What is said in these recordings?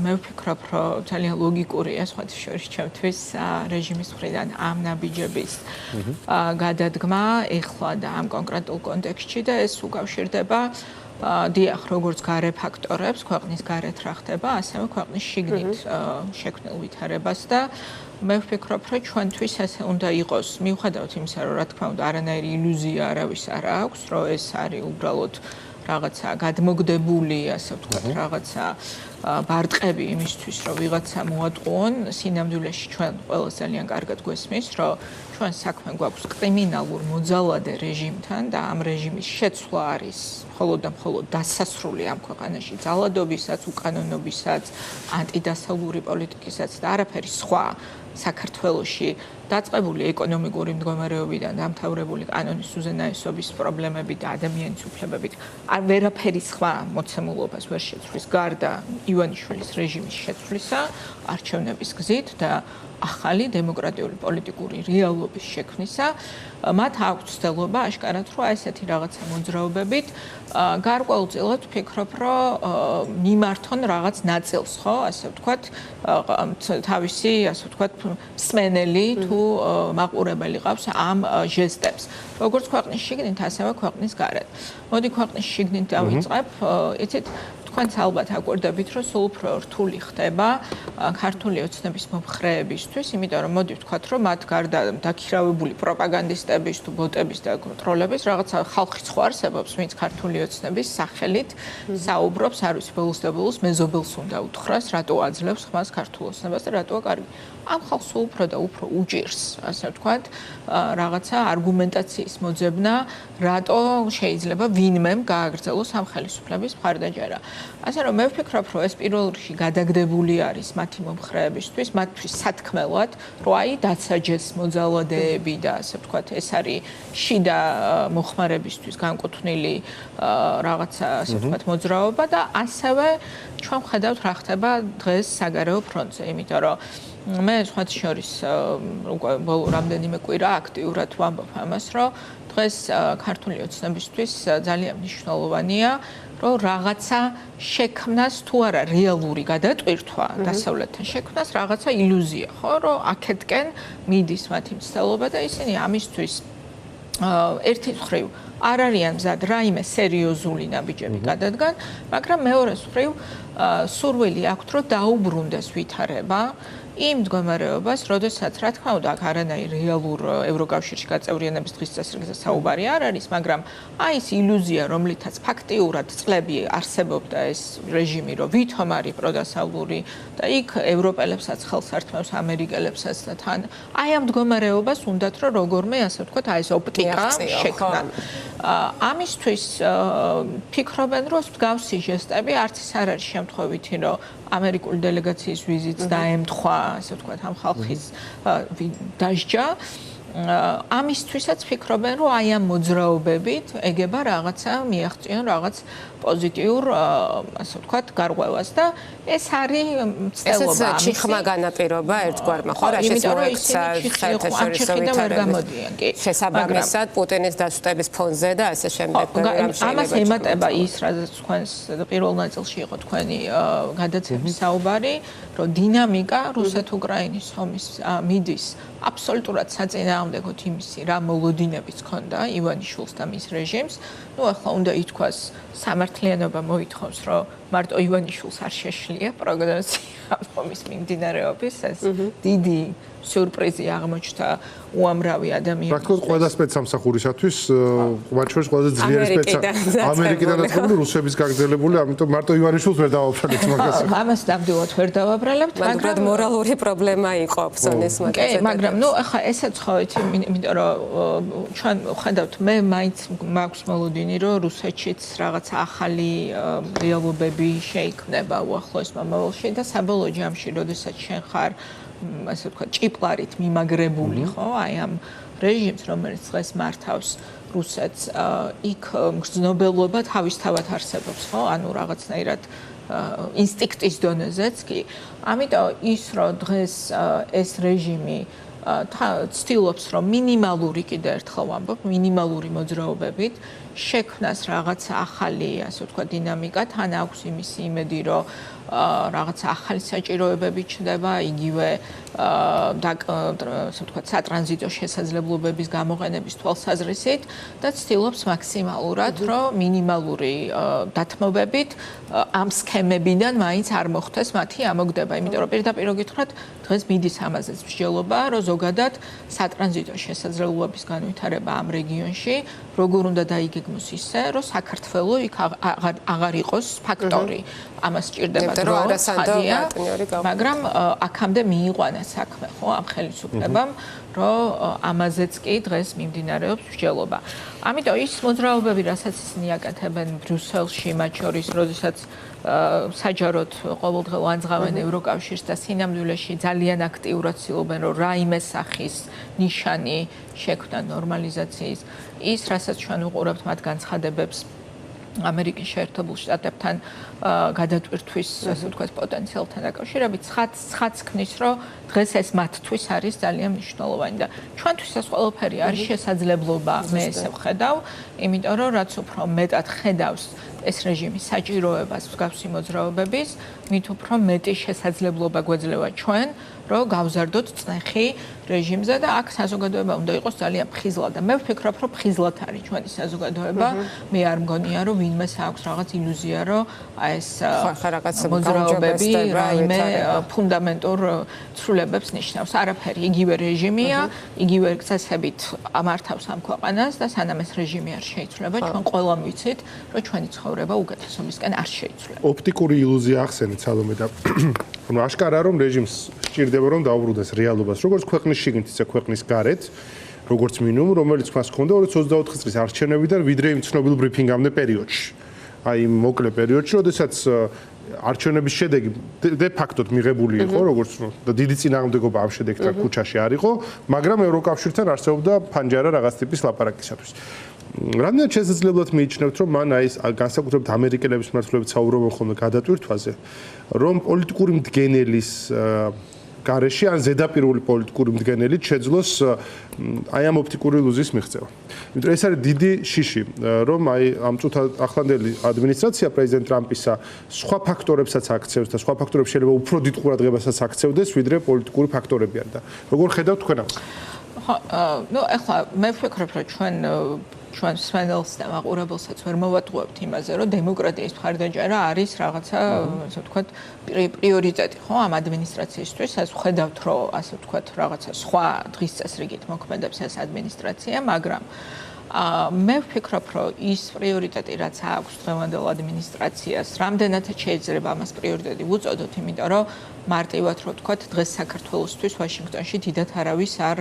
მე ვფიქრობ, რომ ძალიან ლოგიკურია სხვათა შორის ჩემთვის რეჟიმის მხრიდან ამ ნაბიჯების გადადგმა ეხლა და ამ კონკრეტულ კონტექსტში და ეს უკავშირდება დიახ, როგორც გარე ფაქტორებს, ქვეყნის გარეთ რა ხდება, ასევე ქვეყნის შიგნით შექმნილ ვითარებას და მე ვფიქრობ, რომ ჩვენთვის ესე უნდა იყოს, მიუხედავად იმისა, რომ რა თქმა უნდა არანაირი ილუზია არავის არ აქვს, რომ ეს არის უბრალოდ რაღაცა გადმოგდებული, ასე ვთქვათ, რაღაცა ბარტყები იმისთვის, რომ ვიღაცა მოატყუონ, სინამდვილეში ჩვენ ყველას ძალიან კარგად გვესმის, რომ ჩვენ საქმე გვაქვს კრიმინალურ მოძალადე რეჟიმთან და ამ რეჟიმის შეცვლა არის მხოლოდ და მხოლოდ დასასრული ამ ქვეყანაში ძალადობისაც, უკანონობისაც, ანტიდასავლური პოლიტიკისაც და არაფერი სხვა საქართველოში დაწყებული ეკონომიკური მდგომარეობიდან დამთავრებული კანონის უზენაესობის პრობლემები და ადამიანის უფლებებით არ ვერაფერი სხვა მოცემულობას ვერ შეცვლის გარდა ივანიშვილის რეჟიმის შეცვლისა არჩევნების გზით და ახალი დემოკრატიული პოლიტიკური რეალობის შექმნისა მათ აქვთ ცდელობა აშკარად რომ ესეთი რაღაცა მოძრაობებით გარკვეულწილად ვფიქრობ რომ მიმართონ რაღაც ნაწილს ხო ასე ვთქვათ თავისი ასე ვთქვათ მსმენელი თუ მაყურებელი ყავს ამ ჟესტებს როგორც ქვეყნის შიგნით ასევე ქვეყნის გარეთ მოდი ქვეყნის შიგნით დავიწყებ იცით თქვენც ალბათ აკვირდებით, რომ სულ უფრო რთული ხდება ქართული ოცნების მომხრეებისთვის, იმიტომ რომ მოდი ვთქვათ, რომ მათ გარდა დაქირავებული პროპაგანდისტების თუ ბოტების და ტროლების რაღაცა ხალხი სხვა არსებობს, ვინც ქართული ოცნების სახელით საუბრობს, არ ვიცი, ბოლოს და ბოლოს მეზობელს უნდა უთხრას, რატო აძლევს ხმას ქართულ ოცნებას და რატოა კარგი. ამ ხალხს სულ უფრო და უფრო უჭირს, ასე ვთქვათ, რაღაცა არგუმენტაციის მოძებნა, რატო შეიძლება ვინმემ გააგრძელოს ამ ხელისუფლების მხარდაჭერა. ასე რომ მე ვფიქრობ, რომ ეს პირველ რიგში გადაგდებული არის მათი მომხრეებისთვის, მათთვის სათქმელად, რომ აი დაცაჯეს მოძალადეები და ასე ვთქვათ, ეს არის შიდა მოხმარებისთვის განკუთვნილი რაღაცა ასე ვთქვათ მოძრაობა და ასევე ჩვენ ვხედავთ რა ხდება დღეს საგარეო ფრონტზე, იმიტომ რომ მე სხვათა შორის უკვე ბოლო რამდენიმე კვირა აქტიურად ვამბობ ამას, რომ დღეს ქართული ოცნებისთვის ძალიან მნიშვნელოვანია რომ რაღაცა შექმნას თუ არა რეალური გადატვირთვა დასავლეთთან შექმნას რაღაცა ილუზია ხო რომ აქეთკენ მიდის მათი მცდელობა და ისინი ამისთვის ერთი მხრივ არ არიან მზად რაიმე სერიოზული ნაბიჯები გადადგან მაგრამ მეორე მხრივ სურვილი აქვთ რომ დაუბრუნდეს ვითარება იმ მდგომარეობას, როდესაც რა თქმა უნდა აქ არანაირი რეალურ ევროკავშირში გაწევრიანების დღის წესრიგზე საუბარი არ არის, მაგრამ აი ეს ილუზია, რომლითაც ფაქტიურად წლები არსებობდა ეს რეჟიმი, რომ ვითომ არის პროდასავლური და იქ ევროპელებსაც ხელს ართმევს ამერიკელებსაც და თან აი ამ მდგომარეობას უნდათ რომ როგორმე ასე ვთქვათ, აი ეს ოპტიკა შექმნან. ამისთვის ფიქრობენ, რომ მსგავსი ჟესტები არც ის არ არის შემთხვევითი, რომ ამერიკული დელეგაციის ვიზიტს დაემთხვა, ასე ვთქვათ, ამ ხალხის დასჯა. ამისთვისაც ფიქრობენ, რომ აი ამ მოძრაობებით ეგება რაღაცა მიაღწიონ რაღაც პოზიტიურ, ასე ვთქვათ, გარღვევას და ეს არის მცდელობა. ეს ჩიხმა განაპირობა ერთგვარმა, ხო, რაშიც მოექცა საერთაშორისო ვითარება. შესაბამისად პუტინის დასუსტების ფონზე და ასე შემდეგ. ამას ემატება ის, რადგან თქვენს პირველ ნაწილში იყო თქვენი გადაცემის საუბარი, რომ დინამიკა რუსეთ-უკრაინის ომის მიდის აბსოლუტურად საწინააღმდეგოდ იმისი, რა მოლოდინებიც ჰქონდა ივანიშვილს და მის რეჟიმს. ნუ ახლა უნდა ითქვას, სამართლიანობა მოითხოვს, რომ მარტო ივანიშვილს არ შეშლია პროგნოზია ომის მიმდინარეობის, ეს დიდი სიურპრიზი აღმოჩნდა უამრავი ადამიანის. პრაქტიკულად ყველა სპეცსამსახურისათვის, მათ შორის ყველაზე ძლიერი ამერიკიდანაც ყოლი რუსების გაგრძელებული, ამიტომ მარტო ივანიშვილს ვერ დავაფრთხილებ მაგას. ამას ნამდვილად ვერ დავაბრალებთ, მაგრამ მორალური პრობლემა იყო ოფსონის მაგაზე. მაგრამ ნუ ახლა ესაც ხო იცი, იმიტომ რომ ჩვენ ხედავთ, მე მაინც მაქვს მოლოდინი, რომ რუსეთშიც რაღაცა ახალი რეალობები შეიქმნება უახლოეს მომავალში და საბოლოო ჯამში, როდესაც შენ ხარ ასე ვთქვათ, ჭიპლარით მიმაგრებული, ხო, აი ამ რეჟიმს, რომელიც დღეს მართავს რუსეთს, იქ მგრძნობელობა თავისთავად არსებობს, ხო, ანუ რაღაცნაირად ინსტინქტის დონეზეც კი. ამიტომ ის, რომ დღეს ეს რეჟიმი ცდილობს, რომ მინიმალური კიდევ ერთხელ ვამბობ, მინიმალური მოძრაობებით შექმნას რაღაცა ახალი, ასე ვთქვათ, დინამიკა, თან აქვს იმისი იმედი, რომ რაღაც ახალი საჭიროებები ჩნდება, იგივე სატრანზიტო შესაძლებლობების გამოყენების თვალსაზრისით და ცდილობს მაქსიმალურად, რომ მინიმალური დათმობებით ამ სქემებიდან მაინც არ მოხდეს მათი ამოგდება. იმიტომ რომ პირდაპირ გითხრათ, დღეს მიდის ამაზეც მსჯელობა, რომ ზოგადად სატრანზიტო შესაძლებლობების განვითარება ამ რეგიონში როგორ უნდა დაიგეგმოს ისე, რომ საქართველო იქ აღარ იყოს ფაქტორი. ამას სჭირდება დრო, ხადია, მაგრამ აქამდე მიიყვანა საქმე, ხო, ამ ხელისუფლებამ, რომ ამაზეც კი დღეს მიმდინარეობს მსჯელობა. ამიტომ ის მოძრაობები, რასაც ისინი აკეთებენ ბრიუსელში, მათ შორის, როდესაც საჯაროდ ყოველდღე ანძღავენ ევროკავშირს და სინამდვილეში ძალიან აქტიურად ცდილობენ, რომ რაიმე სახის ნიშანი შექმნან ნორმალიზაციის, ის, რასაც ჩვენ ვუყურებთ მათ განცხადებებს ამერიკის შეერთებულ შტატებთან გადატვირთვის, ასე ვთქვათ, პოტენციალთან დაკავშირებით, ცხადს ქმნის, რომ დღეს ეს მათთვის არის ძალიან მნიშვნელოვანი და ჩვენთვის ეს ყველაფერი არის შესაძლებლობა, მე ესე ვხედავ, იმიტომ რომ რაც უფრო მეტად ხედავს ეს რეჟიმი საჭიროებას მსგავსი მოძრაობების, მით უფრო მეტი შესაძლებლობა გვეძლევა ჩვენ, რომ გავზარდოთ წნეხი რეჟიმზე და აქ საზოგადოება უნდა იყოს ძალიან ფხიზლად და მე ვფიქრობ, რომ ფხიზლად არის ჩვენი საზოგადოება. მე არ მგონია, რომ ვინმეს აქვს რაღაც ილუზია, რომ ეს მოძრაობები რაიმე ფუნდამენტურ ცვლილებებს ნიშნავს. არაფერი, იგივე რეჟიმია, იგივე წესებით ამართავს ამ ქვეყანას და სანამ ეს რეჟიმი არ შეიცვლება, ჩვენ ყველამ ვიცით, რომ ჩვენი ცხოვრება უკეთესობისკენ არ შეიცვლება. ოპტიკური ილუზია ახსენეთ სალომე და ანუ აშკარაა რომ რეჟიმს სჭირდება რომ დაუბრუნდეს რეალობას, როგორც ქვეყნის შიგნით, ისე ქვეყნის გარეთ, როგორც მინიმუმ, რომელიც მას ჰქონდა 2024 წლის არჩევნებიდან ვიდრე იმ ცნობილ ბრიფინგამდე პერიოდში. აი მოკლე პერიოდში, როდესაც არჩევნების შედეგი დე ფაქტოდ მიღებული იყო, როგორც და დიდი წინააღმდეგობა ამ შედეგთან ქუჩაში არ იყო, მაგრამ ევროკავშირთან არსებობდა ფანჯარა რაღაც ტიპის ლაპარაკისათვის. რამდენად შესაძლებლად მიიჩნევთ, რომ მან აი ეს განსაკუთრებით ამერიკელების მმართველობით საუბრობენ ხოლმე გადატვირთვაზე, რომ პოლიტიკური მდგენელის გარეშე ან ზედაპირული პოლიტიკური მდგენელით შეძლოს აი ამ ოპტიკური ილუზიის მიღწევა. იმიტომ ეს არის დიდი შიში, რომ აი ამ ახლანდელი ადმინისტრაცია პრეზიდენტ ტრამპისა სხვა ფაქტორებსაც აქცევს და სხვა ფაქტორებს შეიძლება უფრო დიდ ყურადღებასაც აქცევდეს, ვიდრე პოლიტიკური ფაქტორები არ და როგორ ხედავთ თქვენ ამას? ხო, ნუ ახლა მე ვფიქრობ, რომ ჩვენ სვენელს და მაყურებელსაც ვერ მოვატყუებთ იმაზე, რომ დემოკრატიის მხარდაჭერა არის რაღაცა, ასე ვთქვათ, პრიორიტეტი, ხო, ამ ადმინისტრაციისთვის. ასე ვხედავთ, რომ ასე ვთქვათ, რაღაცა სხვა დღის წესრიგით მოქმედებს ეს ადმინისტრაცია, მაგრამ მე ვფიქრობ, რომ ის პრიორიტეტი, რაც აქვს დღევანდელ ადმინისტრაციას, რამდენადაც შეიძლება ამას პრიორიტეტი ვუწოდოთ, იმიტომ რომ მარტივად რო ვთქვათ, დღეს საქართველოსთვის ვაშინგტონში დიდად არავის არ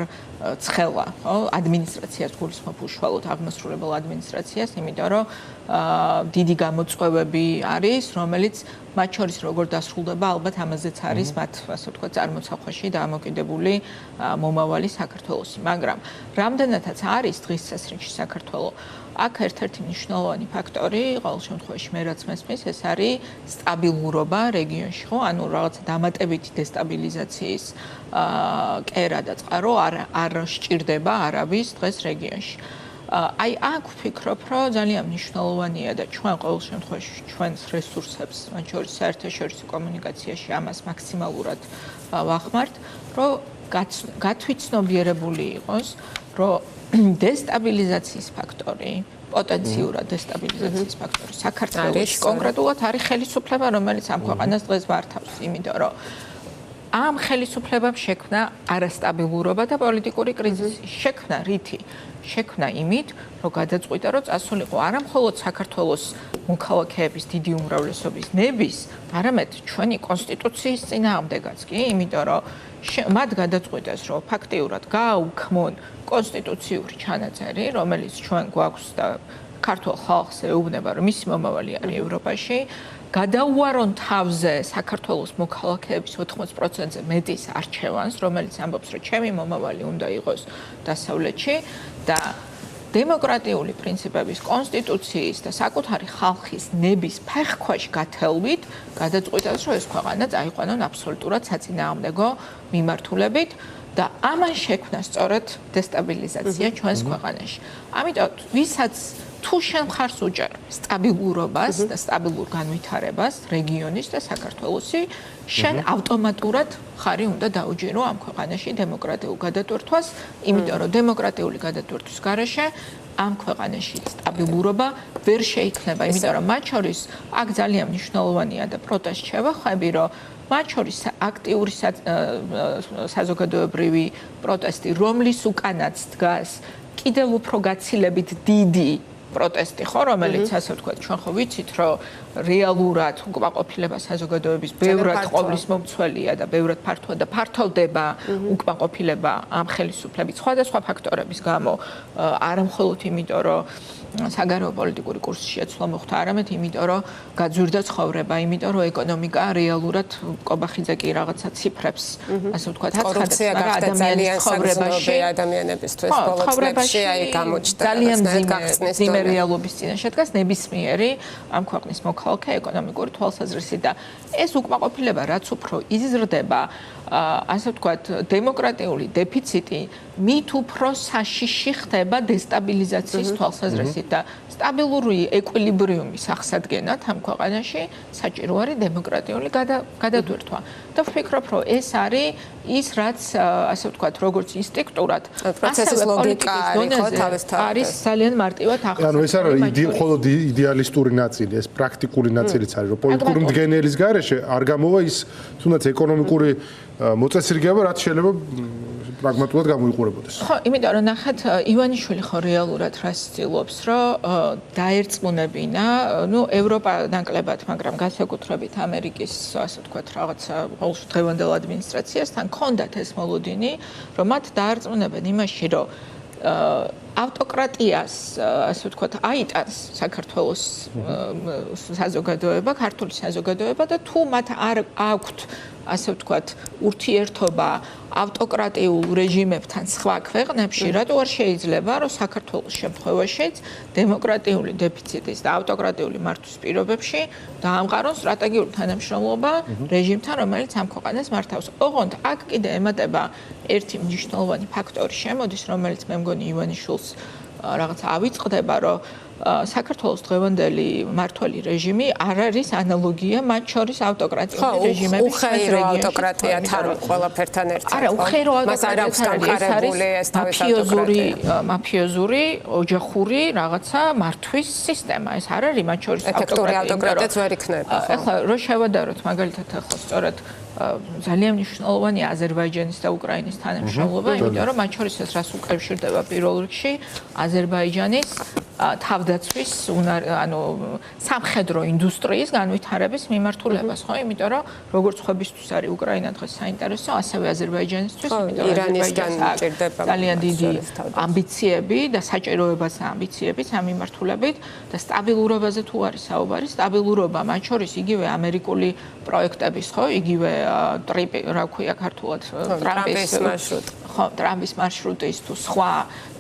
ცხელა, ხო? ადმინისტრაციას გულისხმობ უშუალოდ აღმასრულებელ ადმინისტრაციას, იმიტომ რომ დიდი გამოწვევები არის, რომელიც მათ შორის როგორ დასრულდება, ალბათ ამაზეც არის მათ, ასე ვთქვათ, წარმოცახვაში დამოკიდებული მომავალი საქართველოსი, მაგრამ რამდენადაც არის დღის წესრიგში საქართველო, აქ ერთ-ერთი მნიშვნელოვანი ფაქტორი, ყოველ შემთხვევაში მე რაც მესმის, ეს არის სტაბილურობა რეგიონში, ხო? ანუ რაღაცა დამატებითი დესტაბილიზაციის კერა და წყარო არ სჭირდება არავის დღეს რეგიონში. აი აქ ვფიქრობ, რომ ძალიან მნიშვნელოვანია და ჩვენ ყოველ შემთხვევაში ჩვენს რესურსებს, მათ შორის საერთაშორისო კომუნიკაციაში ამას მაქსიმალურად ვახმართ, რომ გათვითცნობიერებული იყოს, რომ დესტაბილიზაციის ფაქტორი, პოტენციურად დესტაბილიზაციის ფაქტორი საქართველოში კონკრეტულად არის ხელისუფლება, რომელიც ამ ქვეყანას დღეს მართავს, იმიტომ რომ ამ ხელისუფლებამ შექმნა არასტაბილურობა და პოლიტიკური კრიზისი. შექმნა რითი? შექმნა იმით, რომ გადაწყვიტა, რომ წასულიყო არა მხოლოდ საქართველოს მოქალაქეების დიდი უმრავლესობის ნების, არამედ ჩვენი კონსტიტუციის წინააღმდეგაც კი, იმიტომ რომ მათ გადაწყვიტეს, რომ ფაქტიურად გააუქმონ კონსტიტუციური ჩანაწერი, რომელიც ჩვენ გვაქვს და ქართულ ხალხს ეუბნება, რომ მისი მომავალი არის ევროპაში, გადაუარონ თავზე საქართველოს მოქალაქეების 80%-ზე მეტის არჩევანს, რომელიც ამბობს, რომ ჩემი მომავალი უნდა იყოს დასავლეთში და დემოკრატიული პრინციპების, კონსტიტუციის და საკუთარი ხალხის ნების ფეხქვეშ გათელვით გადაწყვიტეს, რომ ეს ქვეყანა წაიყვანონ აბსოლუტურად საწინააღმდეგო მიმართულებით და ამან შექმნა სწორედ დესტაბილიზაცია ჩვენს ქვეყანაში. ამიტომ ვისაც თუ შენ მხარს უჭერ სტაბილურობას და სტაბილურ განვითარებას რეგიონის და საქართველოსი, შენ ავტომატურად ხარი უნდა დაუჯერო ამ ქვეყანაში დემოკრატიულ გადატვირთვას, იმიტომ რომ დემოკრატიული გადატვირთვის გარეშე ამ ქვეყანაში სტაბილურობა ვერ შეიქმნება, იმიტომ რომ მათ შორის აქ ძალიან მნიშვნელოვანია და პროტესტ შევხვები, რომ მათ შორის აქტიური საზოგადოებრივი პროტესტი, რომლის უკანაც დგას კიდევ უფრო გაცილებით დიდი პროტესტი ხო, რომელიც ასე ვთქვათ, ჩვენ ხო ვიცით, რომ რეალურად უკმაყოფილება საზოგადოების ბევრად ყოვლის მომცველია და ბევრად ფართოა და ფართოვდება უკმაყოფილება ამ ხელისუფლების სხვადასხვა ფაქტორების გამო, არა მხოლოდ იმიტომ, რომ საგარეო პოლიტიკური კურსის შეცვლა მოხდა, არამედ იმიტომ, რომ გაძვირდა ცხოვრება, იმიტომ, რომ ეკონომიკა რეალურად კობახიძე კი რაღაცა ციფრებს, ასე ვთქვათ, აცხადებს, მაგრამ ადამიანის ცხოვრებაში ადამიანებისთვის ბოლო წლებში აი გამოჩნდა ძალიან მძიმე რეალობის წინაშე დგას ნებისმიერი ამ ქვეყნის მოქალაქე ეკონომიკური თვალსაზრისით და ეს უკმაყოფილება რაც უფრო იზრდება, ასე ვთქვათ, დემოკრატიული დეფიციტი მით უფრო საშიში ხდება დესტაბილიზაციის თვალსაზრისით და სტაბილური ეკვილიბრიუმის აღსადგენად ამ ქვეყანაში საჭირო არის დემოკრატიული გადატვირთვა. და ვფიქრობ, რომ ეს არის ის, რაც ასე ვთქვათ, როგორც ინსტინქტურად, პროცესის ლოგიკა არის ძალიან მარტივად ახსნა. ანუ ეს არ არის მხოლოდ იდეალისტური ნაწილი, ეს პრაქტიკული ნაწილიც არის, რომ პოლიტიკური მდგენელის გარეშე არ გამოვა ის თუნდაც ეკონომიკური მოწესრიგება, რაც შეიძლება პრაგმატულად გამოიყურებოდეს. ხო, იმიტომ რომ ნახეთ, ივანიშვილი ხო რეალურად რას ცდილობს, რომ დაერწმუნებინა, ევროპა ნაკლებად, მაგრამ განსაკუთრებით ამერიკის, ასე ვთქვათ, რაღაცა დღევანდელ ადმინისტრაციასთან ქონდათ ეს მოლოდინი, რომ მათ დაერწმუნებენ იმაში, რომ ავტოკრატიას, ასე ვთქვათ, აიტანს საქართველოს საზოგადოება, ქართული საზოგადოება და თუ მათ არ აქვთ, ასე ვთქვათ, ურთიერთობა ავტოკრატიულ რეჟიმებთან სხვა ქვეყნებში, რატო არ შეიძლება, რომ საქართველოს შემთხვევაშიც დემოკრატიული დეფიციტის და ავტოკრატიული მართვის პირობებში დაამყარონ სტრატეგიული თანამშრომლობა რეჟიმთან, რომელიც ამ ქვეყანას მართავს. ოღონდ აქ კიდე ემატება ერთი მნიშვნელოვანი ფაქტორი შემოდის, რომელიც მე მგონი ივანიშვილს რაღაც ავიწყდება, რომ საქართველოს დღევანდელი მმართველი რეჟიმი არ არის ანალოგია მათ შორის ავტოკრატიული რეჟიმების უხეირო ავტოკრატიათან ყველაფერთან ერთად. არა, უხეირო მაფიოზური, ოჯახური რაღაცა მართვის სისტემა. ეს არ არის მათ შორის ავტოკრატიაც ვერ იქნება. ახლა რო შევადაროთ მაგალითად ახლა სწორად ძალიან მნიშვნელოვანია აზერბაიჯანის და უკრაინის თანამშრომლობა, იმიტომ რომ მათ შორის ეს რას უკავშირდება პირველ რიგში აზერბაიჯანის თავდაცვის, ანუ სამხედრო ინდუსტრიის განვითარების მიმართულებას, ხო? იმიტომ რომ როგორც ხვებისთვის არის უკრაინა დღეს საინტერესო, ასევე აზერბაიჯანისთვის, იმიტომ რომ ირანისგან ჭირდება ძალიან დიდი ამბიციები და საჭიროებაც ამბიციებიც ამ მიმართულებით და სტაბილურობაზე თუ არის საუბარი, სტაბილურობა მათ შორის იგივე ამერიკული პროექტების, ხო? იგივე ტრიპი, რა ქვია ქართულად, ტრამპის მარშრუტი. ხო, ტრამპის მარშრუტის თუ სხვა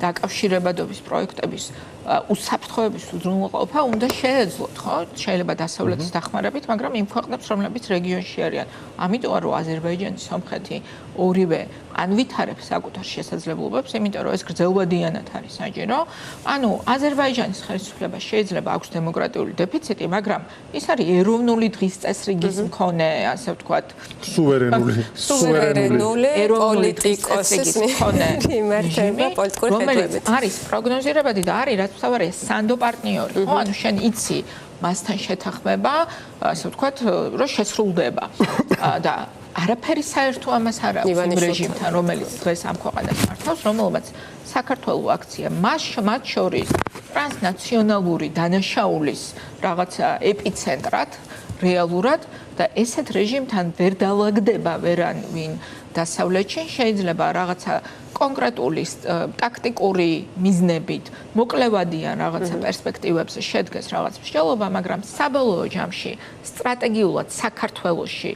დაკავშირებადობის პროექტების უსაფრთხოების უზრუნველყოფა უნდა შეეძლოთ, ხო? შეიძლება დასავლეთის დახმარებით, მაგრამ იმ ქვეყნებს, რომლებიც რეგიონში არიან. ამიტომ რომ აზერბაიჯანი, სომხეთი ორივე ანვითარებს საკუთარ შესაძლებლობებს, იმიტომ რომ ეს გრძელვადიანად არის საჭირო. ანუ აზერბაიჯანის ხელისუფლება შეიძლება აქვს დემოკრატიული დეფიციტი, მაგრამ ის არის ეროვნული დღის წესრიგის მქონე, ასე ვთქვათ, სუვერენული პოლიტიკოსის მქონე პოლიტიკური რომელიც არის პროგნოზირებადი და არის რაც თავარია სანდო პარტნიორი, ხო? ანუ შენ იცი მასთან შეთანხმება, ასე ვთქვათ, რომ შესრულდება. და არაფერი საერთო ამას არ აქვს იმ რეჟიმთან, რომელიც დღეს ამ ქვეყანას მართავს, რომელმაც საქართველოს აქცია მათ შორის ტრანსნაციონალური დანაშაულის რაღაცა ეპიცენტრად რეალურად და ესეთ რეჟიმთან ვერ დაალაგდება ვერანვინ დასავლეთში, შეიძლება რაღაცა კონკრეტული ტაქტიკური მიზნებით მოკლევადიან რაღაცა პერსპექტივებზე შედგეს რაღაც მსჯელობა, მაგრამ საბოლოო ჯამში სტრატეგიულად საქართველოში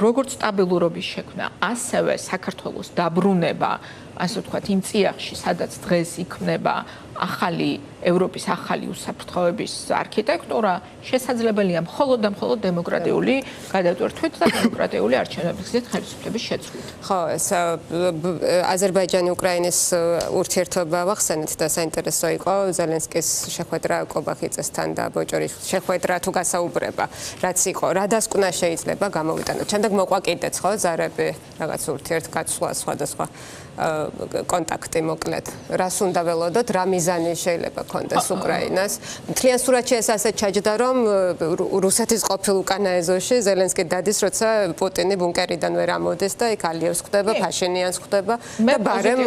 როგორც სტაბილურობის შექმნა, ასევე საქართველოს დაბრუნება ასე ვთქვათ, იმ წიაღში, სადაც დღეს იქმნება ევროპის ახალი უსაფრთხოების არქიტექტურა, შესაძლებელია მხოლოდ და მხოლოდ დემოკრატიული გადატვირთვით და დემოკრატიული არჩევნების გზით ხელისუფლების შეცვლით. ხო, ეს აზერბაიჯანი-უკრაინის ურთიერთობა ვახსენეთ და საინტერესო იყო ზელენსკის შეხვედრა კობახიძესთან და ბოჭორის შეხვედრა თუ გასაუბრება, რაც იყო, რა დასკვნა შეიძლება გამოვიტანოთ. შემდეგ მოყვა კიდეც ხო ზარები რაღაც ურთიერთგაცვლა სხვადასხვა კონტაქტი მოკლედ. რას უნდა ველოდოთ, რა მიზანი შეიძლება კონდეს უკრაინას. მთლიან სურათში ეს ასე ჩაჯდა, რომ რუსეთის ყოფილ უკანა ეზოში ზელენსკი დადის, როცა პუტინი ბუნკერიდან ვერ ამოდის და იქ ალიევს ხვდება, ფაშინიანს ხვდება და ბარემ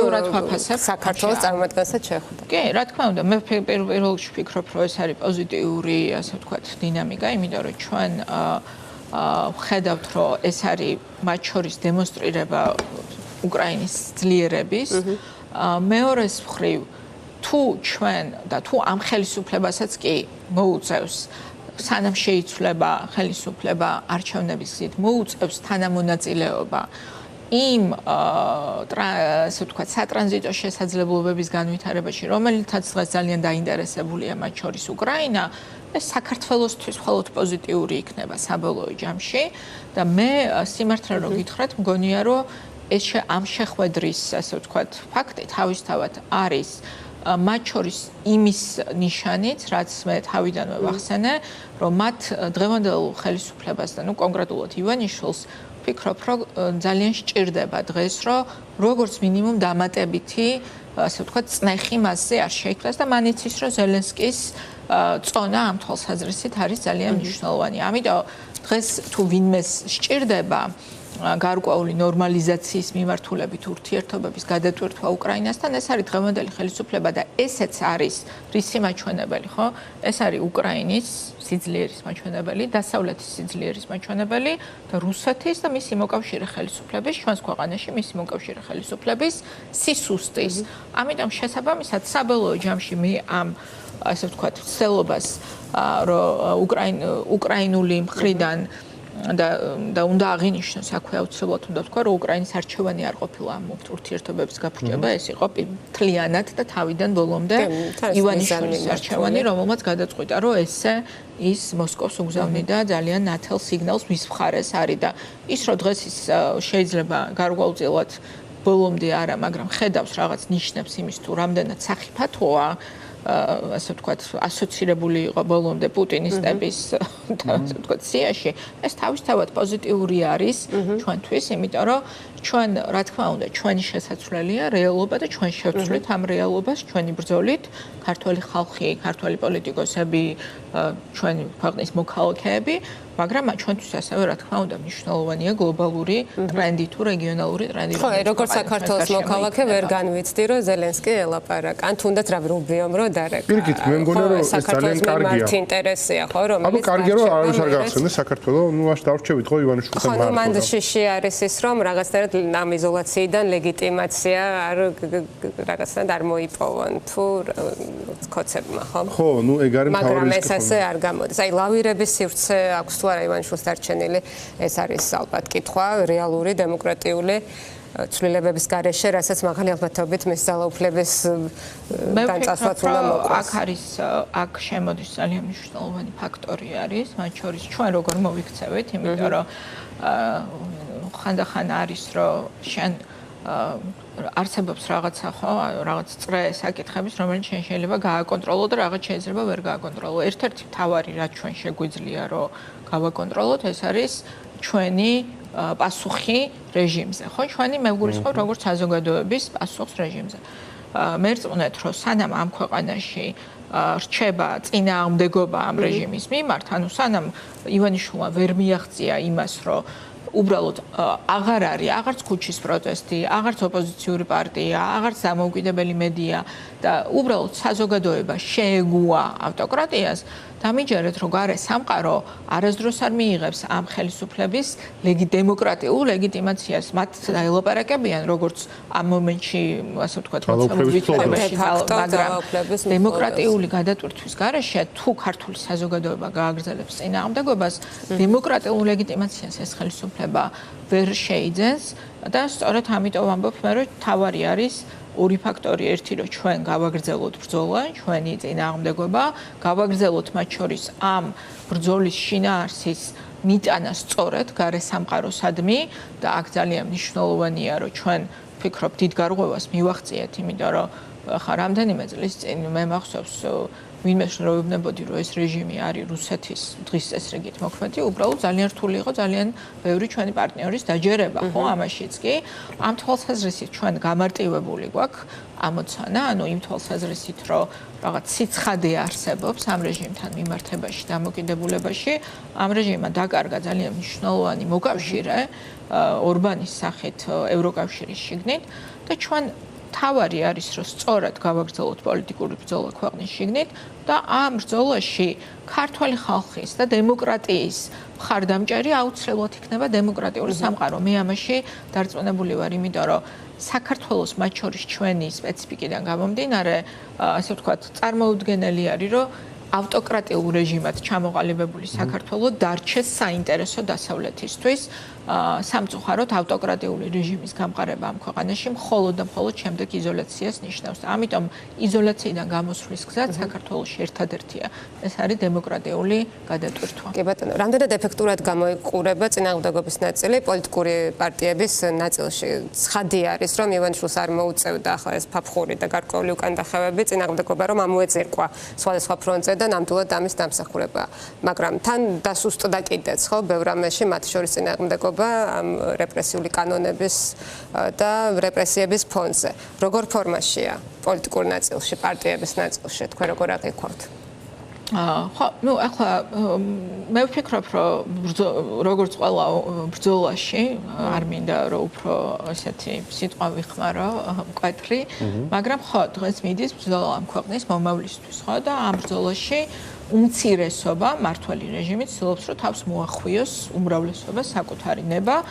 საქართველოს წარმომადგენლსაც შეხვდა. კი, რა თქმა უნდა, მე პირველ რიგში ვფიქრობ, რომ ეს არის პოზიტიური, ასე ვთქვათ, დინამიკა, იმიტომ რომ ჩვენ ვხედავთ, რომ ეს არის მათ შორის დემონსტრირება უკრაინის ძლიერების. მეორეს მხრივ, თუ ჩვენ და თუ ამ ხელისუფლებასაც კი მოუწევს სანამ შეიცვლება ხელისუფლება არჩევნების გზით, მოუწევს თანამონაწილეობა იმ ასე ვთქვათ, სატრანზიტო შესაძლებლობების განვითარებაში, რომელთაც დღეს ძალიან დაინტერესებულია მათ შორის უკრაინა, ეს საქართველოსთვის მხოლოდ პოზიტიური იქნება საბოლოო ჯამში და მე სიმართლე რომ გითხრათ, მგონია რომ ეს ამ შეხვედრის, ასე ვთქვათ, ფაქტი თავისთავად არის მათ შორის იმის ნიშანიც, რაც მე თავიდანვე ვახსენე, რომ მათ დღევანდელ ხელისუფლებას და კონკრეტულად ივანიშვილს ვფიქრობ, რომ ძალიან სჭირდება დღეს, რომ როგორც მინიმუმ დამატებითი, ასე ვთქვათ, წნეხი მასზე არ შეიქმნას და მან იცის, რომ ზელენსკის წონა ამ თვალსაზრისით არის ძალიან მნიშვნელოვანი. ამიტომ დღეს თუ ვინმეს სჭირდება გარკვეული ნორმალიზაციის მიმართულებით ურთიერთობების გადატვირთვა უკრაინასთან, ეს არის დღევანდელი ხელისუფლება და ესეც არის რისი მაჩვენებელი, ხო? ეს არის უკრაინის სიძლიერის მაჩვენებელი, დასავლეთის სიძლიერის მაჩვენებელი და რუსეთის და მისი მოკავშირე ხელისუფლების, ჩვენს ქვეყანაში მისი მოკავშირე ხელისუფლების სისუსტის. ამიტომ შესაბამისად საბოლოო ჯამში მე ამ ასე ვთქვათ, ცდილობას, რომ უკრაინული მხრიდან და უნდა აღინიშნოს აქვე აუცილებლად უნდა ვთქვა, რომ უკრაინის არჩევანი არ ყოფილა ამ ურთიერთობების გაფრჩება, ეს იყო მთლიანად და თავიდან ბოლომდე ივანიშვილის არჩევანი, რომელმაც გადაწყვიტა, რომ ესე ის მოსკოვს უგზავნიდა ძალიან ნათელ სიგნალს მის მხარეს არის და ის რომ დღეს ის შეიძლება გარკვეულწილად ბოლომდე არა, მაგრამ ხედავს რაღაც ნიშნებს იმის თუ რამდენად სახიფათოა ასე ვთქვათ, ასოცირებული იყო ბოლომდე პუტინის ტების და ასე ვთქვათ, სიაში, ეს თავისთავად პოზიტიური არის ჩვენთვის, იმიტომ რომ ჩვენ, რა თქმა უნდა, ჩვენი შესაძლელია რეალობა და ჩვენ შევცვლით ამ რეალობას ჩვენი ბრძოლით, ქართველი ხალხი, ქართველი პოლიტიკოსები, ჩვენი ქვეყნის მოქალაქეები, მაგრამ ჩვენთვის ასევე, რა თქმა უნდა, მნიშვნელოვანია გლობალური ტრენდი თუ რეგიონალური ტრენდი. ხო, როგორც საქართველოს მოქალაქე ვერ განვიცდი, რომ ზელენსკი ელაპარაკა, ან თუნდაც რა რუბიომ რომ დარეკა. პირიქით, მე მგონია, რომ ეს ძალიან კარგია. ინტერესია, ხო, რომელიც აბა კარგია, რომ არავის არ გახსენდეს საქართველოს, ნუ აშ დავრჩებით ხო ივანიშვილთან მარკო. ხო, მან შიში არის ის, რომ რაღაცნაირად ამ იზოლაციიდან ლეგიტიმაცია არ რაღაცნაირად არ მოიპოვონ თუ კოცებმა, ხო? ხო, ნუ ეგ არის მთავარი მაგრამ ეს ასე არ გამოდის. აი, ლავირების სივრცე აქვს თუ არა ივანიშვილს დარჩენილი, ეს არის ალბათ კითხვა, რეალური დემოკრატიული ცვლილებების გარეშე, რასაც მაღალი ალბათობით მის ძალაუფლების განწასვლაც უნდა მოყვას. აქ შემოდის ძალიან მნიშვნელოვანი ფაქტორი არის, მათ შორის ჩვენ როგორ მოვიქცევით, იმიტომ რომ ხანდახან არის, რომ შენ არსებობს რაღაცა, ხო, რაღაც წრე საკითხების, რომელიც შენ შეიძლება გააკონტროლო და რაღაც შეიძლება ვერ გააკონტროლო. ერთ-ერთი მთავარი, რაც ჩვენ შეგვიძლია, რომ გავაკონტროლოთ, ეს არის ჩვენი პასუხი რეჟიმზე, ხო? ჩვენი მე ვგულისხმობ როგორც საზოგადოების პასუხს რეჟიმზე. მერწმუნეთ, რომ სანამ ამ ქვეყანაში რჩება წინააღმდეგობა ამ რეჟიმის მიმართ, ანუ სანამ ივანიშვილმა ვერ მიაღწია იმას, რომ უბრალოდ აღარ არის აღარც ქუჩის პროტესტი, აღარც ოპოზიციური პარტია, აღარც დამოუკიდებელი მედია და უბრალოდ საზოგადოება შეეგუა ავტოკრატიას და დამიჯერეთ, რომ გარე სამყარო არასდროს არ მიიღებს ამ ხელისუფლების დემოკრატიულ ლეგიტიმაციას. მათ დაელაპარაკებიან, როგორც ამ მომენტში, ასე ვთქვათ, მოცემულობაში, მაგრამ დემოკრატიული გადატვირთვის გარეშე თუ ქართული საზოგადოება გააგრძელებს წინააღმდეგობას, დემოკრატიულ ლეგიტიმაციას ეს ხელისუფლება ვერ შეიძენს და სწორედ ამიტომ ვამბობ მე, რომ თავარი არის ორი ფაქტორი, ერთი რომ ჩვენ გავაგრძელოთ ბრძოლა, ჩვენი წინააღმდეგობა, გავაგრძელოთ მათ შორის ამ ბრძოლის შინაარსის მიტანა სწორედ გარე სამყაროსადმი და აქ ძალიან მნიშვნელოვანია, რომ ჩვენ ვფიქრობ დიდ გარღვევას მივახციეთ, იმიტომ რომ ხა რამდენიმე წლის წინ მე მახსოვს ვინმე შრომებოდი, რომ ეს რეჟიმი არის რუსეთის დღის წესრიგით მოქმედი, უბრალოდ ძალიან რთული იყო ძალიან ბევრი ჩვენი პარტნიორის დაჯერება, ხო, ამაშიც კი ამ თვალსაზრისით ჩვენ გამარტივებული გვაქვს ამოცანა, ანუ იმ თვალსაზრისით, რომ რაღაც სიცხადე არსებობს ამ რეჟიმთან მიმართებაში, დამოკიდებულებაში, ამ რეჟიმმა დაკარგა ძალიან მნიშვნელოვანი მოკავშირე ორბანის სახით ევროკავშირის შიგნით და ჩვენ თავარი არის, რომ სწორად გავაგრძელოთ პოლიტიკური ბრძოლა ქვეყნის შიგნით და ამ ბრძოლაში ქართველი ხალხის და დემოკრატიის მხარდამჭერი აუცილებლად იქნება დემოკრატიული სამყარო. მე ამაში დარწმუნებული ვარ, იმიტომ რომ საქართველოს მათ შორის ჩვენი სპეციფიკიდან გამომდინარე, ასე ვთქვათ, წარმოუდგენელი არის, რომ ავტოკრატიულ რეჟიმად ჩამოყალიბებული საქართველო დარჩეს საინტერესო დასავლეთისთვის. სამწუხაროდ ავტოკრატიული რეჟიმის გამყარება ამ ქვეყანაში მხოლოდ და მხოლოდ შემდეგ იზოლაციას ნიშნავს. ამიტომ იზოლაციიდან გამოსვლის გზა საქართველოში ერთადერთია. ეს არის დემოკრატიული გადატვირთვა. კი ბატონო, რამდენად ეფექტურად გამოიყურება წინააღმდეგობის ნაწილი პოლიტიკური პარტიების ნაწილში? ცხადი არის, რომ ივანიშვილს არ მოუწევდა ახლა ეს ფაფხური და გარკვეული უკანდახევები წინააღმდეგობა, რომ ამოეწირკვა სხვადასხვა ფრონტზე და ნამდვილად ამის დამსახურება. მაგრამ თან დასუსტდა კიდეც, ხო, ბევრ რამეში, მათ შორის წინააღმდეგობა ამ რეპრესიული კანონების და რეპრესიების ფონზე. როგორ ფორმაშია პოლიტიკურ ნაწილში, პარტიების ნაწილში, თქვენ როგორ აღიქვამთ? ხო, ну, ახლა მე ვფიქრობ, რომ როგორც ყველა ბრძოლაში არ მინდა რომ უფრო ესეთი სიტყვა ვიხმარო, მკვეთრი, მაგრამ ხო, დღეს მიდის ბრძოლა ამ ქვეყნის მომავლისთვის, ხო და ამ ბრძოლაში უმცირესობა მართველი რეჟიმი ცდილობს, რომ თავს მოახვიოს უმრავლესობას საკუთარი ნება,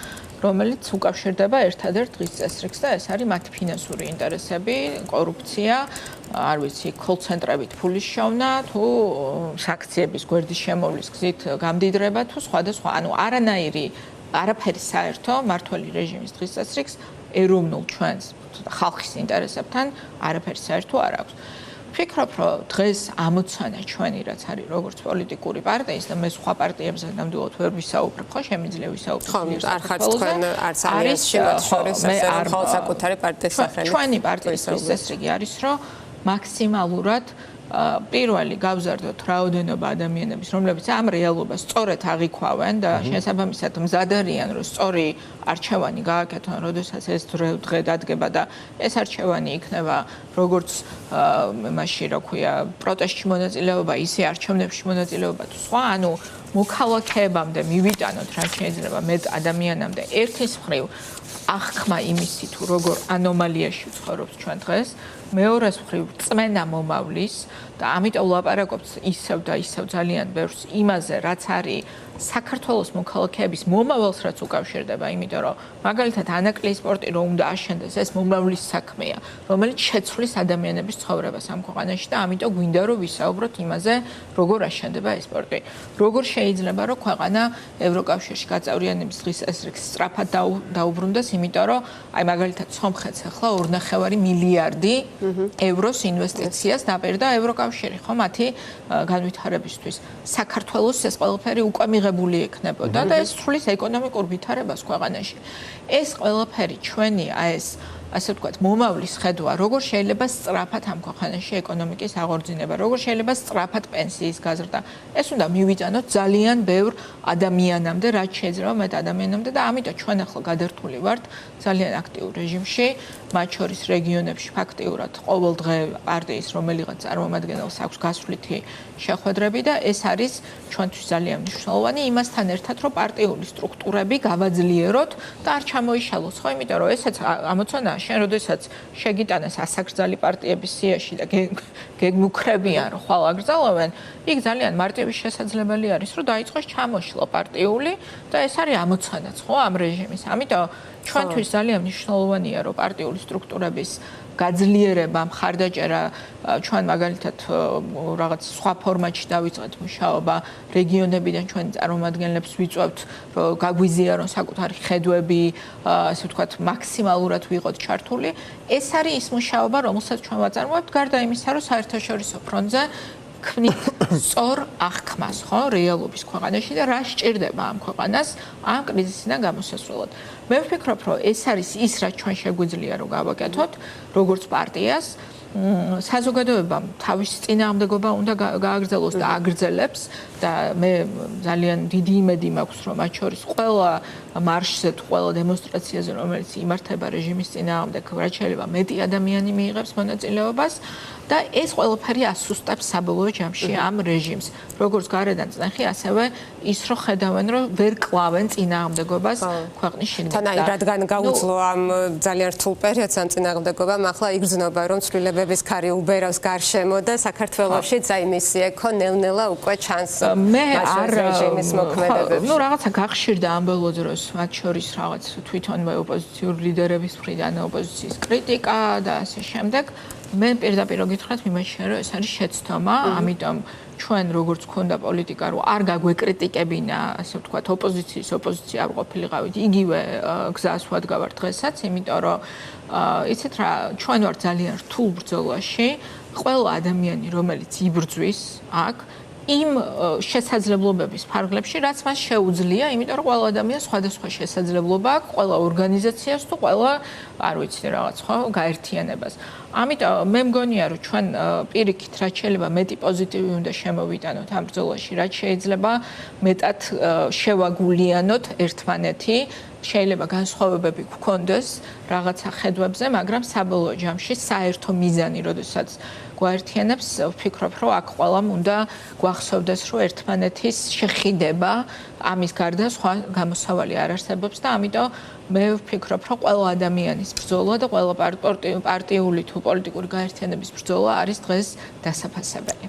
რომელიც უკავშირდება ერთადერთ დღის წესრიგს და ეს არის მათი ფინანსური ინტერესები, კორუფცია, არ ვიცი, კოლ-ცენტრებით ფულის შოვნა, თუ საქციების გვერდის შემოვლის გზით გამდიდრება, თუ სხვადასხვა, ანუ არაფერი საერთო მართველი რეჟიმის დღის წესრიგს ეროვნულ ჩვენს ხალხის ინტერესებთან არაფერი საერთო არ აქვს. ვფიქრობ, რომ დღეს ამოცანა ჩვენი რაც არის როგორც პოლიტიკური პარტიის და მე სხვა პარტიებზე ნამდვილად ვერ ვისაუბრებ, ხო, შემიძლია ვისაუბრებ. ხო, არ ხართ თქვენ არც ალიანსში მათ შორის ასე რომ მხოლოდ საკუთარი პარტიის სახელით. ჩვენი პარტიის წესრიგი არის, რომ მაქსიმალურად პირველი გავზარდოთ რაოდენობა ადამიანების, რომლებიც ამ რეალობას სწორედ აღიქვავენ და შესაბამისად მზად არიან, რომ სწორი არჩევანი გააკეთონ, როდესაც ეს დღე დადგება და ეს არჩევანი იქნება როგორც მასში, რა ქვია, პროტესტში მონაწილეობა, ისე არჩევნებში მონაწილეობა თუ სხვა, ანუ მოქალაქეებამდე მივიტანოთ, რაც შეიძლება მეტ ადამიანამდე ერთის მხრივ აღქმა იმისი თუ როგორ ანომალიაში ვცხოვრობთ ჩვენ დღეს, მეორეს მხრივ წმენა მომავლის და ამიტომ ვლაპარაკობთ ისევ და ისევ ძალიან ბევრს იმაზე, რაც არის საქართველოს მოქალაქეების მომავალს რაც უკავშირდება, იმიტომ რომ მაგალითად ანაკლიის სპორტი რომ უნდა აშენდეს, ეს მომავლის საქმეა, რომელიც შეცვლის ადამიანების ცხოვრებას ამ ქვეყანაში და ამიტომ გვინდა რომ ვისაუბროთ იმაზე, როგორ აშენდება ეს სპორტი. როგორ შეიძლება რომ ქვეყანა ევროკავშირში გაწევრიანების დღის წესრიგს სწრაფად დაუბრუნდეს, იმიტომ რომ აი მაგალითად სომხეთს ახლა 2.5 მილიარდი ევროს ინვესტიციას დაპირდა ევროკავშირი, ხო, მათი განვითარებისთვის. საქართველოს ეს ყველაფერი უკვე მიღებული ექნებოდა და ეს სრულის ეკონომიკურ ვითარებას ქვეყანაში. ეს ყველაფერი ჩვენი ეს ასე ვთქვათ, მომავლის ხედვა, როგორ შეიძლება სწრაფად ამ ქვეყანაში ეკონომიკის აღორძინება, როგორ შეიძლება სწრაფად პენსიის გაზრდა. ეს უნდა მივიტანოთ ძალიან ბევრ ადამიანამდე, რაც შეიძლება მეტ ადამიანამდე და ამიტომ ჩვენ ახლა გადართული ვართ ძალიან აქტიურ რეჟიმში, მათ შორის რეგიონებში ფაქტიურად ყოველ დღე პარტიის რომელიღაც წარმომადგენელს აქვს გასვლითი შეხვედრები და ეს არის ჩვენთვის ძალიან მნიშვნელოვანი იმასთან ერთად, რომ პარტიული სტრუქტურები გავაძლიეროთ და არ ჩამოიშალოს, ხო, იმიტომ რომ ესეც ამოცანა შენ როდესაც შეგიტანეს ასაკრძალი პარტიების სიაში და გეგმუქრებიან რომ ხვალ აგრძელავენ, იქ ძალიან მარტივი შესაძლებელი არის, რომ დაიწყოს ჩამოშლა პარტიული და ეს არის ამოცანაც, ხო, ამ რეჟიმის. ამიტომ ჩვენთვის ძალიან მნიშვნელოვანია, რომ პარტიული სტრუქტურების გაძლიერება, მხარდაჭერა ჩვენ მაგალითად რაღაც სხვა ფორმატში დავიწყეთ მუშაობა, რეგიონებიდან ჩვენ წარმომადგენლებს ვიწვევთ, რომ გაგვიზიარონ საკუთარი ხედვები, ასე ვთქვათ, მაქსიმალურად ვიყოთ ჩართული. ეს არის ის მუშაობა, რომელსაც ჩვენ ვაწარმოებთ, გარდა იმისა, რომ საერთაშორისო ფრონტზე ქმნით სწორ აღქმას, ხო, რეალობის ქვეყანაში და რა სჭირდება ამ ქვეყანას ამ კრიზისიდან გამოსასვლელად. მე ვფიქრობ, რომ ეს არის ის, რაც ჩვენ შეგვიძლია რომ გავაკეთოთ, როგორც პარტიას. საზოგადოებამ თავის წინააღმდეგობა უნდა გააგრძელოს და აგრძელებს და მე ძალიან დიდი იმედი მაქვს, რომ მათ შორის ყველა მარშზე თუ ყველა დემონსტრაციაზე, რომელიც იმართება რეჟიმის წინააღმდეგ, რაც შეიძლება მეტი ადამიანი მიიღებს მონაწილეობას და ეს ყველაფერი ასუსტებს საბოლოო ჯამში ამ რეჟიმს. როგორც გარედან წნეხი, ასევე ის რომ ხედავენ, რომ ვერ კლავენ წინააღმდეგობას ქვეყნის შიგნით. თან აი რადგან გაუძლო ამ ძალიან რთულ პერიოდს ამ წინააღმდეგობამ, ახლა იგრძნობა რომ ცვლილებების ქარი უბერავს გარშემო და საქართველოშიც აი მისი ეკო ნელ-ნელა უკვე ჩანს მას რეჟიმის მოქმედებებში. ნუ რაღაცა გახშირდა ამ ბოლო დროს, მათ შორის რაღაც თვითონვე ოპოზიციური ლიდერების მხრიდან ოპოზიციის კრიტიკა და ასე შემდეგ. მე პირდაპირ გითხრათ მიმაჩნია რომ ეს არის შეცდომა, ამიტომ ჩვენ როგორც ქონდა პოლიტიკა რომ არ გაგვეკრიტიკებინა, ასე ვთქვათ, ოპოზიცია არ ყოფილიყავით, იგივე გზას ვადგავართ დღესაც, იმიტომ რომ იცით რა, ჩვენ ვართ ძალიან რთულ ბრძოლაში, ყველა ადამიანი რომელიც იბრძვის აქ იმ შესაძლებლობების ფარგლებში, რაც მას შეუძლია, იმიტომ რომ ყველა ადამიანს სხვადასხვა შესაძლებლობა აქვს, ყველა ორგანიზაციას თუ ყველა, არ ვიცი რაღაც ხო, გაერთიანებას. ამიტომ მე მგონია, რომ ჩვენ პირიქით რაც შეიძლება მეტი პოზიტივი უნდა შემოვიტანოთ ამ ბრძოლაში, რაც შეიძლება მეტად შევაგულიანოთ ერთმანეთი, შეიძლება განსხვავებები გვქონდეს რაღაცა ხედვებზე, მაგრამ საბოლოო ჯამში საერთო მიზანი, როდესაც გვაერთიანებს, ვფიქრობ, რომ აქ ყველამ უნდა გვახსოვდეს, რომ ერთმანეთის შეხიდება ამის გარდა სხვა გამოსავალი არ არსებობს და ამიტომ მე ვფიქრობ, რომ ყველა ადამიანის ბრძოლა და ყველა პარტიული თუ პოლიტიკური გაერთიანების ბრძოლა არის დღეს დასაფასებელი.